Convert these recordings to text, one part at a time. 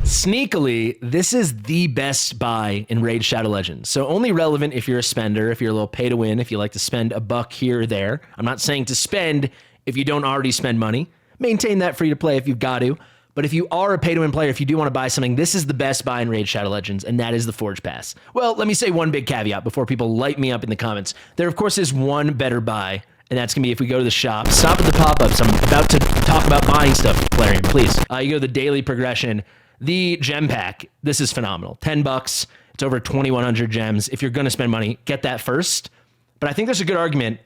Sneakily, this is the best buy in Raid Shadow Legends. So only relevant if you're a spender, if you're a little pay to win, if you like to spend a buck here or there. I'm not saying to spend if you don't already spend money. Maintain that free to play if you've got to. But if you are a pay to win player, if you do want to buy something, this is the best buy in Raid Shadow Legends, and that is the Forge Pass. Well, let me say one big caveat before people light me up in the comments. There, of course, is one better buy, and that's going to be if we go to the shop. Stop at the pop-ups. I'm about to talk about buying stuff, Clarion, please. You go to the daily progression. The gem pack, this is phenomenal. 10 bucks. It's over 2,100 gems. If you're going to spend money, get that first. But I think there's a good argument.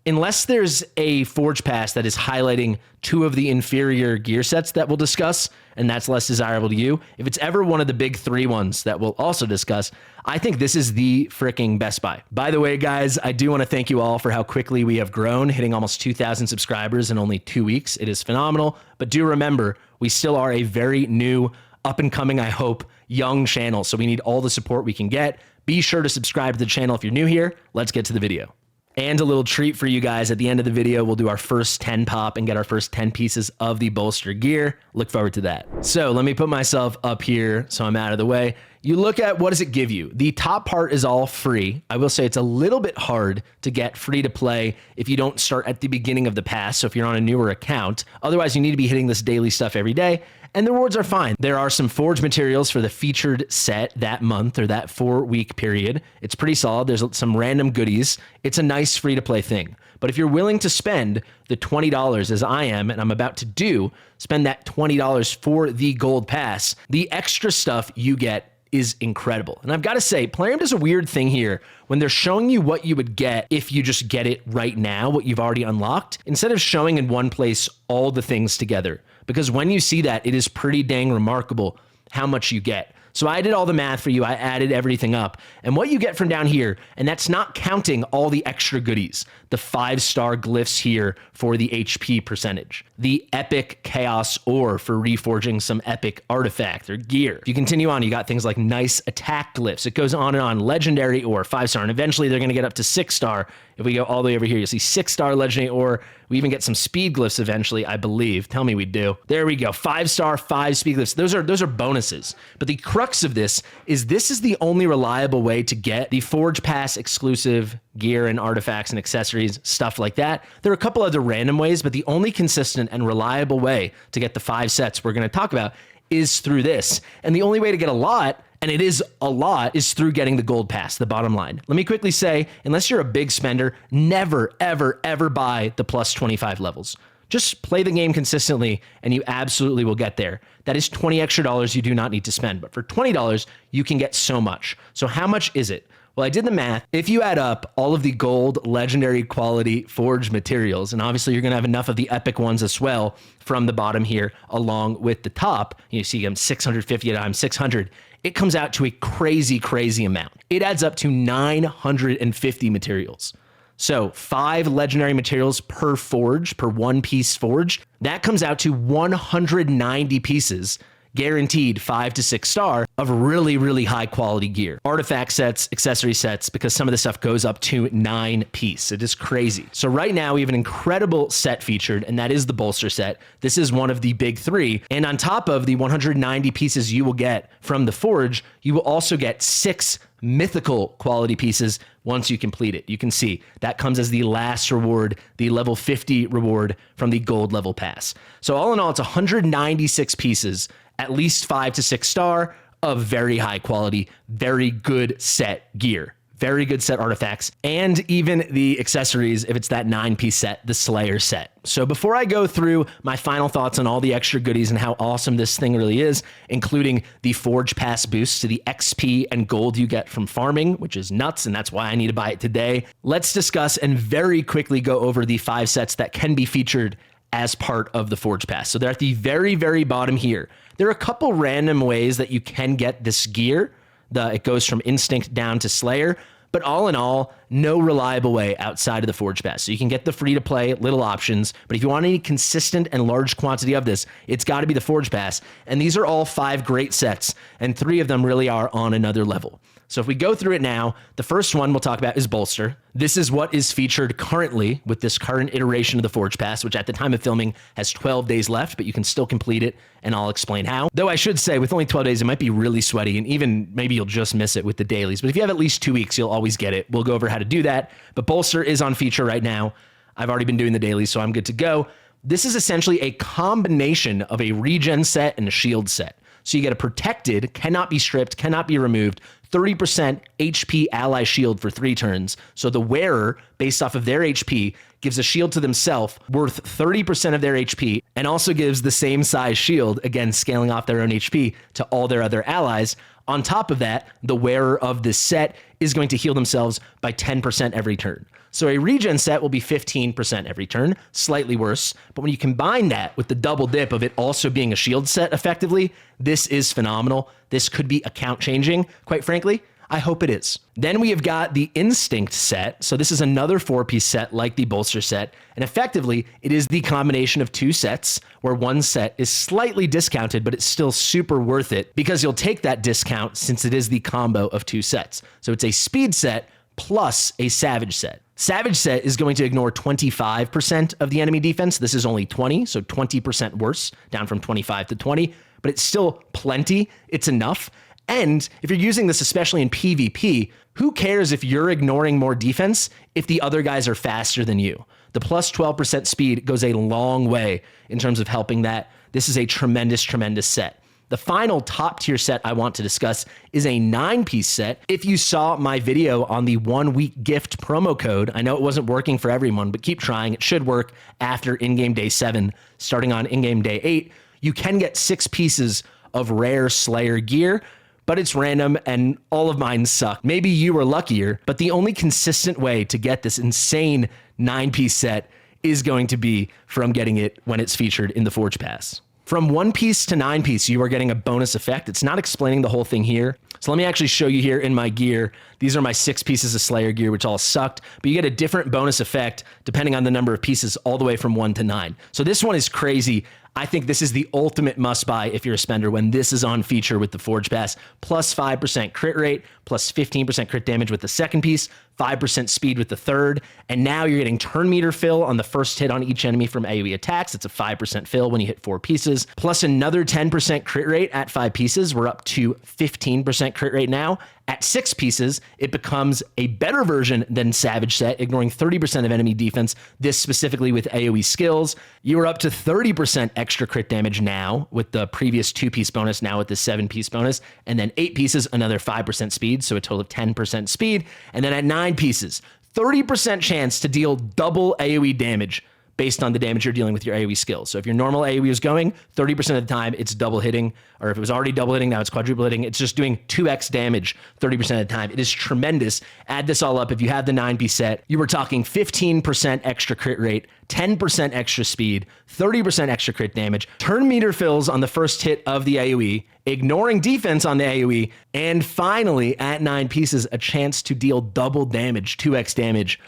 Unless there's a Forge Pass that is highlighting two of the inferior gear sets that we'll discuss, and that's less desirable to you, if it's ever one of the big three ones that we'll also discuss, I think this is the freaking best buy. By the way, guys, I do want to thank you all for how quickly we have grown, hitting almost 2,000 subscribers in only 2 weeks. It is phenomenal. But do remember, we still are a very new, up and coming, I hope, young channel. So we need all the support we can get. Be sure to subscribe to the channel if you're new here. Let's get to the video. And a little treat for you guys. At the end of the video, we'll do our first 10 pop and get our first 10 pieces of the bolster gear. Look forward to that. So let me put myself up here so I'm out of the way. You look at what does it give you? The top part is all free. I will say it's a little bit hard to get free to play if you don't start at the beginning of the pass. So if you're on a newer account, otherwise you need to be hitting this daily stuff every day. And the rewards are fine. There are some forge materials for the featured set that month or that 4-week period. It's pretty solid. There's some random goodies. It's a nice free to play thing. But if you're willing to spend the $20 as I am, and I'm about to do, spend that $20 for the gold pass, the extra stuff you get is incredible. And I've got to say, Plarium does a weird thing here when they're showing you what you would get if you just get it right now, what you've already unlocked, instead of showing in one place all the things together. Because when you see that, it is pretty dang remarkable how much you get. So I did all the math for you. I added everything up. And what you get from down here, and that's not counting all the extra goodies, the 5-star glyphs here for the HP percentage, the epic chaos ore for reforging some epic artifact or gear. If you continue on, you got things like nice attack glyphs. It goes on and on. Legendary ore, 5-star, and eventually they're going to get up to 6-star. If we go all the way over here, you'll see 6-star legendary ore. We even get some speed glyphs eventually, I believe. Tell me we do. There we go. 5-star, 5 speed glyphs. Those are bonuses. But the crux of this is the only reliable way to get the Forge Pass exclusive gear and artifacts and accessories, stuff like that. There are a couple other random ways, but the only consistent and reliable way to get the 5 sets we're going to talk about is through this. And the only way to get a lot, and it is a lot, is through getting the gold pass, the bottom line. Let me quickly say, unless you're a big spender, never, ever, ever buy the plus 25 levels. Just play the game consistently and you absolutely will get there. That is $20 extra you do not need to spend. But for $20, you can get so much. So how much is it? Well, I did the math. If you add up all of the gold legendary quality forged materials, and obviously you're going to have enough of the epic ones as well from the bottom here along with the top, you see them 650 times 600, it comes out to a crazy, crazy amount. It adds up to 950 materials. So 5 legendary materials per forge, per 1 piece forged, that comes out to 190 pieces, guaranteed 5 to 6 star of really, really high quality gear. Artifact sets, accessory sets, because some of the stuff goes up to 9 piece. It is crazy. So right now we have an incredible set featured, and that is the bolster set. This is one of the big 3. And on top of the 190 pieces you will get from the forge, you will also get 6 mythical quality pieces once you complete it. You can see that comes as the last reward, the level 50 reward from the gold level pass. So all in all, it's 196 pieces, at least 5 to 6 star of very high quality, very good set gear, very good set artifacts, and even the accessories if it's that 9-piece set, the Slayer set. So before I go through my final thoughts on all the extra goodies and how awesome this thing really is, including the Forge Pass boost to the XP and gold you get from farming, which is nuts, and that's why I need to buy it today, let's discuss and very quickly go over the 5 sets that can be featured as part of the Forge Pass. So they're at the very, very bottom here. There are a couple random ways that you can get this gear. It goes from Instinct down to Slayer, but all in all, no reliable way outside of the Forge Pass. So you can get the free-to-play little options, but if you want any consistent and large quantity of this, it's got to be the Forge Pass. And these are all 5 great sets, and 3 of them really are on another level. So if we go through it now, the first one we'll talk about is Bolster. This is what is featured currently with this current iteration of the Forge Pass, which at the time of filming has 12 days left, but you can still complete it, and I'll explain how. Though I should say, with only 12 days, it might be really sweaty, and even maybe you'll just miss it with the dailies. But if you have at least 2 weeks, you'll always get it. We'll go over how to do that. But Bolster is on feature right now. I've already been doing the dailies, so I'm good to go. This is essentially a combination of a regen set and a shield set. So you get a protected, cannot be stripped, cannot be removed, 30% HP ally shield for 3 turns. So the wearer, based off of their HP, gives a shield to themselves worth 30% of their HP, and also gives the same size shield, again, scaling off their own HP, to all their other allies. On top of that, the wearer of this set is going to heal themselves by 10% every turn. So a regen set will be 15% every turn, slightly worse. But when you combine that with the double dip of it also being a shield set effectively, this is phenomenal. This could be account changing, quite frankly. I hope it is. Then we have got the Instinct set. So this is another 4-piece set like the Bolster set. And effectively, it is the combination of 2 sets where one set is slightly discounted, but it's still super worth it because you'll take that discount since it is the combo of 2 sets. So it's a speed set plus a Savage set. Savage set is going to ignore 25% of the enemy defense. This is only 20, so 20% worse, down from 25 to 20, but it's still plenty. It's enough. And if you're using this, especially in PvP, who cares if you're ignoring more defense if the other guys are faster than you? The plus 12% speed goes a long way in terms of helping that. This is a tremendous, tremendous set. The final top tier set I want to discuss is a 9-piece set. If you saw my video on the 1-week gift promo code, I know it wasn't working for everyone, but keep trying. It should work after in-game day 7, starting on in-game day 8. You can get 6 pieces of rare Slayer gear, but it's random and all of mine suck. Maybe you were luckier, but the only consistent way to get this insane 9-piece set is going to be from getting it when it's featured in the Forge Pass. From 1-piece to 9-piece, you are getting a bonus effect. It's not explaining the whole thing here. So let me actually show you here in my gear. These are my 6 pieces of Slayer gear, which all sucked, but you get a different bonus effect depending on the number of pieces all the way from 1 to 9. So this one is crazy. I think this is the ultimate must-buy if you're a spender when this is on feature with the Forge Pass. Plus 5% crit rate, plus 15% crit damage with the second piece, 5% speed with the third, and now you're getting turn meter fill on the first hit on each enemy from AoE attacks. It's a 5% fill when you hit 4 pieces, plus another 10% crit rate at 5 pieces. We're up to 15% crit rate now. At 6 pieces, it becomes a better version than Savage set, ignoring 30% of enemy defense, this specifically with AoE skills. You are up to 30% extra crit damage now with the previous 2-piece bonus, now with the 7-piece bonus, and then 8 pieces, another 5% speed, so a total of 10% speed. And then at 9 pieces, 30% chance to deal double AoE damage based on the damage you're dealing with your AoE skills. So if your normal AoE is going, 30% of the time it's double hitting, or if it was already double hitting, now it's quadruple hitting. It's just doing 2x damage 30% of the time. It is tremendous. Add this all up. If you have the 9-piece set, you were talking 15% extra crit rate, 10% extra speed, 30% extra crit damage, turn meter fills on the first hit of the AoE, ignoring defense on the AoE, and finally, at 9 pieces, a chance to deal double damage, 2x damage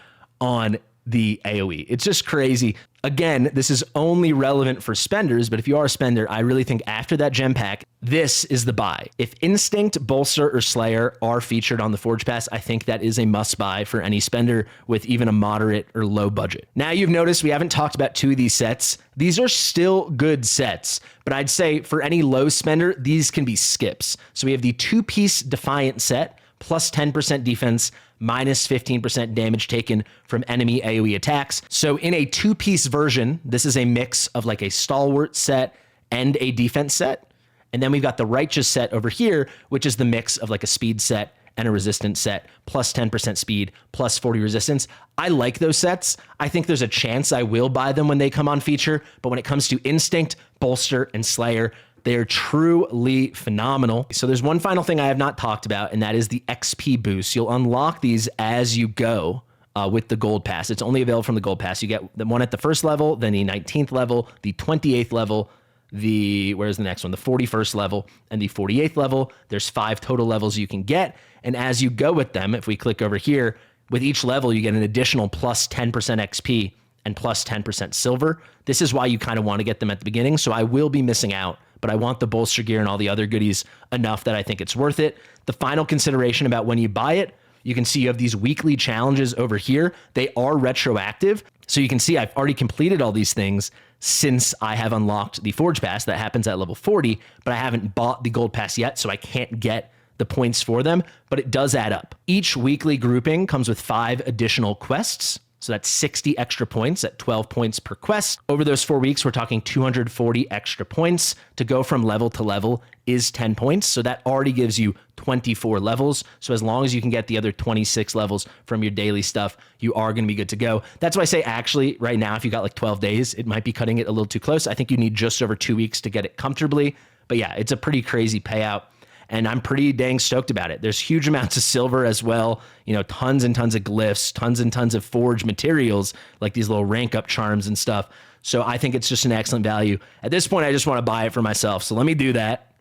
on the AoE. It's just crazy. Again, this is only relevant for spenders, but if you are a spender, I really think after that gem pack, this is the buy. If Instinct, Bolster, or Slayer are featured on the Forge Pass, I think that is a must buy for any spender with even a moderate or low budget. Now you've noticed we haven't talked about 2 of these sets. These are still good sets, but I'd say for any low spender, these can be skips. So we have the 2-piece Defiant set, plus 10% defense, minus 15% damage taken from enemy AoE attacks. So in a 2-piece version, this is a mix of like a Stalwart set and a defense set. And then we've got the Righteous set over here, which is the mix of like a speed set and a resistance set, plus 10% speed, plus 40 resistance. I like those sets. I think there's a chance I will buy them when they come on feature, but when it comes to Instinct, Bolster, and Slayer, they are truly phenomenal. So there's one final thing I have not talked about, and that is the XP boost. You'll unlock these as you go with the Gold Pass. It's only available from the Gold Pass. You get the one at the first level, then the 19th level, the 28th level, where's the next one? The 41st level and the 48th level. There's 5 total levels you can get. And as you go with them, if we click over here, with each level, you get an additional plus 10% XP and plus 10% silver. This is why you kind of want to get them at the beginning. So I will be missing out but I want the bolster gear and all the other goodies enough that I think it's worth it. The final consideration about when you buy it, you can see you have these weekly challenges over here. They are retroactive. So you can see I've already completed all these things since I have unlocked the Forge Pass. That happens at level 40, but I haven't bought the Gold Pass yet, so I can't get the points for them, but it does add up. Each weekly grouping comes with 5 additional quests. So that's 60 extra points at 12 points per quest. Over those 4 weeks, we're talking 240 extra points. To go from level to level is 10 points. So that already gives you 24 levels. So as long as you can get the other 26 levels from your daily stuff, you are going to be good to go. That's why I say actually right now, if you got like 12 days, it might be cutting it a little too close. I think you need just over 2 weeks to get it comfortably. But yeah, it's a pretty crazy payout. And I'm pretty dang stoked about it. There's huge amounts of silver as well, you know, tons and tons of glyphs, tons and tons of forge materials, like these little rank up charms and stuff. So I think it's just an excellent value. At this point, I just want to buy it for myself. So let me do that.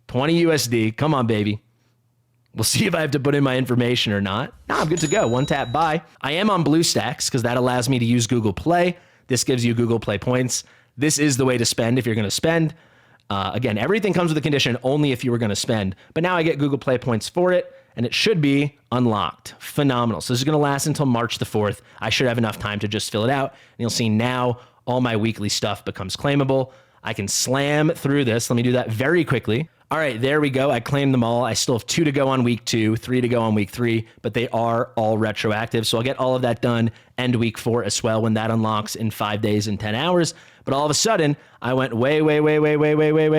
20 USD. Come on, baby. We'll see if I have to put in my information or not. No, I'm good to go. One tap buy. I am on BlueStacks because that allows me to use Google Play. This gives you Google Play points. This is the way to spend if you're going to spend. Again, everything comes with a condition only if you were going to spend, but now I get Google Play points for it, and it should be unlocked. Phenomenal. So this is going to last until March the 4th. I should have enough time to just fill it out, and you'll see now all my weekly stuff becomes claimable. I can slam through this. Let me do that very quickly. All right, there we go. I claimed them all. I still have 2 to go on week 2, 3 to go on week 3, but they are all retroactive. So I'll get all of that done end week 4 as well when that unlocks in 5 days and 10 hours. But all of a sudden, I went way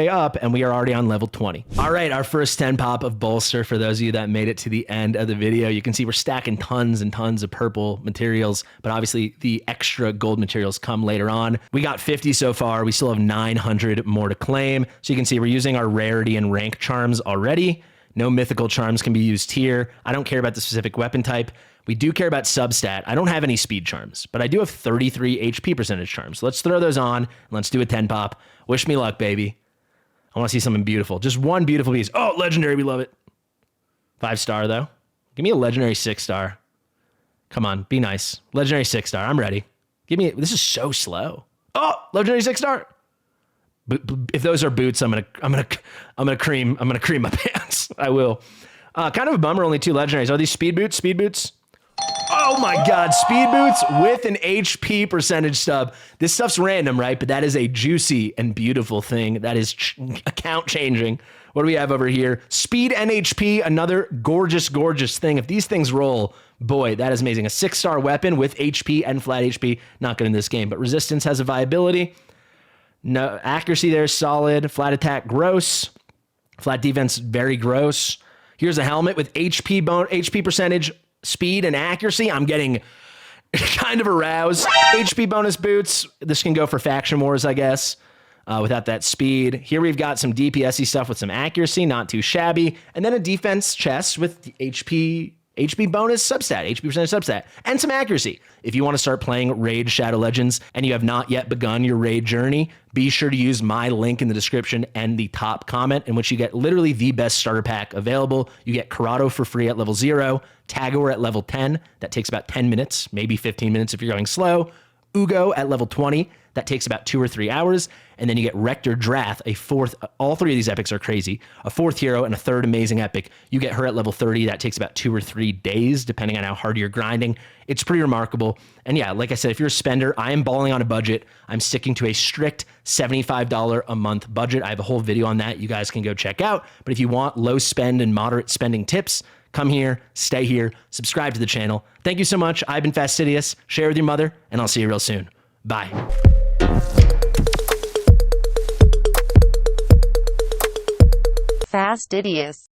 up, and we are already on level 20. All right, our first 10 pop of bolster. For those of you that made it to the end of the video, you can see we're stacking tons and tons of purple materials, but obviously the extra gold materials come later on. We got 50 so far. We still have 900 more to claim. So you can see we're using our rarity and rank charms already. No mythical charms can be used here. I don't care about the specific weapon type. We do care about substat. I don't have any speed charms, but I do have 33 HP percentage charms. So let's throw those on and let's do a 10 pop. Wish me luck, baby. I want to see something beautiful. Just one beautiful piece. Oh, legendary. We love it. 5-star though. Give me a legendary 6-star. Come on, be nice. Legendary 6-star. I'm ready. Give me. This is so slow. Oh, legendary 6-star. If those are boots, I'm gonna cream my pants. I will. Kind of a bummer. Only 2 legendaries. Are these speed boots? Speed boots. Oh my God, speed boots with an HP percentage stub. This stuff's random, right? But that is a juicy and beautiful thing. That is account changing. What do we have over here? Speed and HP, another gorgeous, gorgeous thing. If these things roll, boy, that is amazing. A 6-star weapon with HP and flat HP. Not good in this game, but resistance has a viability. No accuracy there, solid. Flat attack, gross. Flat defense, very gross. Here's a helmet with HP percentage, speed, and accuracy. I'm getting kind of aroused. HP bonus boots. This can go for faction wars, I guess, without that speed. Here we've got some DPS-y stuff with some accuracy, not too shabby. And then a defense chest with HP bonus substat, HP percentage substat, and some accuracy. If you want to start playing Raid Shadow Legends and you have not yet begun your Raid journey, be sure to use my link in the description and the top comment, in which you get literally the best starter pack available. You get Corrado for free at level 0, Tagoar at level 10. That takes about 10 minutes, maybe 15 minutes if you're going slow. Uugo at level 20. That takes about 2 or 3 hours. And then you get Rector Drath, a 4th. All 3 of these epics are crazy. A 4th hero and a 3rd amazing epic. You get her at level 30. That takes about 2 or 3 days, depending on how hard you're grinding. It's pretty remarkable. And yeah, like I said, if you're a spender, I am balling on a budget. I'm sticking to a strict $75 a month budget. I have a whole video on that you guys can go check out. But if you want low spend and moderate spending tips, come here, stay here, subscribe to the channel. Thank you so much. I've been Fastidious. Share with your mother, and I'll see you real soon. Bye. Fastidious.